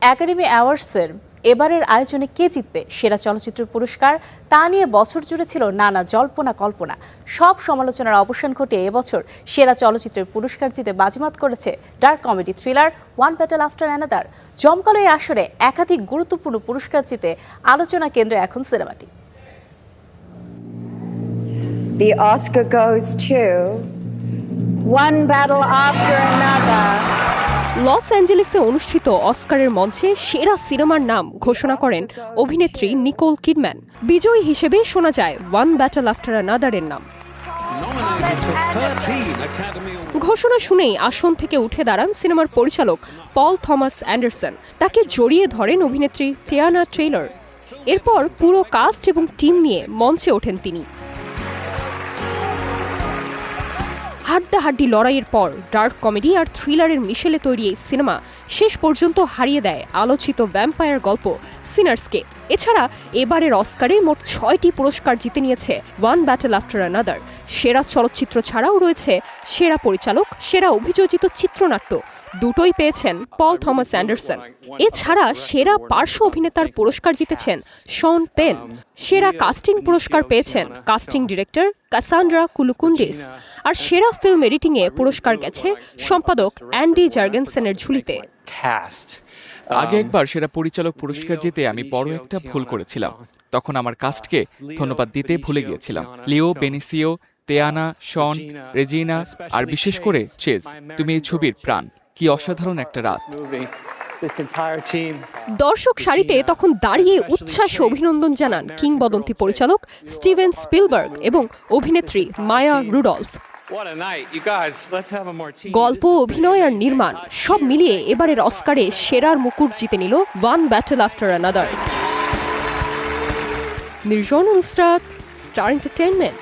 Academy অ্যাওয়ার্ডসের এবারের আয়োজনে কে জিতবে সেরা চলচ্চিত্র পুরস্কার তা নিয়ে বছর জুড়ে ছিল নানা জল্পনা কল্পনা। সব সমালোচনার অবসান ঘটিয়ে এবছর সেরা চলচ্চিত্রের পুরস্কার জিতে বাজিমাত করেছে dark comedy thriller one battle after another. জমকালো এই আসরে একাধিক গুরুত্বপূর্ণ পুরস্কার জিতে আলোচনা কেন্দ্রে এখন সিনেমাটি। The Oscar goes to One Battle After Another. লস অ্যাঞ্জেলেসে অনুষ্ঠিত অস্কারের মঞ্চে সেরা সিনেমার নাম ঘোষণা করেন অভিনেত্রী নিকোল কিডম্যান। বিজয়ী হিসেবে শোনা যায় ওয়ান ব্যাটল আফটার অ্যানাদারের নাম। ঘোষণা শুনেই আসন থেকে উঠে দাঁড়ান সিনেমার পরিচালক পল থমাস অ্যান্ডারসন। তাকে জড়িয়ে ধরেন অভিনেত্রী টিয়ানা টেইলর। এরপর পুরো কাস্ট এবং টিম নিয়ে মঞ্চে ওঠেন তিনি। হাড্ডাহাড্ডি লড়াইয়ের পর ডার্ক কমেডি আর থ্রিলারের মিশেলে তৈরি এই সিনেমা শেষ পর্যন্ত হারিয়ে দেয় আলোচিত ভ্যাম্পায়ার গল্প সিনার্সকে। এছাড়া এবারের অস্কারে মোট 6টি পুরস্কার জিতে নিয়েছে ওয়ান ব্যাটল আফটার অ্যানাদার। সেরা চলচ্চিত্র ছাড়াও রয়েছে সেরা পরিচালক, সেরা অভিযোজিত চিত্রনাট্য, দুটোই পেয়েছেন পল থমাস অ্যান্ডারসন। এছাড়া সেরা পার্শ্ব অভিনেতার পুরস্কার জিতেছেন শন পেন। সেরা কাস্টিং পুরস্কার পেয়েছেন কাস্টিং ডিরেক্টর কাসান্ড্রা কুলুকুন্ডিস। আর সেরা ফিল্ম এডিটিংয়ে পুরস্কার গেছে সম্পাদক অ্যান্ডি জার্গেনসেনের ঝুলিতে। আগে একবার সেরা পরিচালক পুরস্কার জিতে আমি বড় একটা ভুল করেছিলাম। তখন আমার কাস্টকে ধন্যবাদ দিতে ভুলে গিয়েছিলাম। লিও, বেনিসিও, তেয়ানা, শন, রেজিনা আর বিশেষ করে চেজ। তুমি এই ছবির প্রাণ। কি অসাধারণ একটা রাত। দর্শক সারিতে তখন দাঁড়িয়ে উচ্ছ্বাসে অভিনন্দন জানান কিংবদন্তি পরিচালক স্টিভেন স্পিলবার্গ এবং অভিনেত্রী মায়া রুডলফ। গল্প, অভিনয় আর নির্মাণ সব মিলিয়ে এবারের অস্কারে সেরার মুকুট জিতে নিল ওয়ান ব্যাটল আফটার অ্যানাদার। নির্জন নুসরাত, স্টার এন্টারটেইনমেন্ট।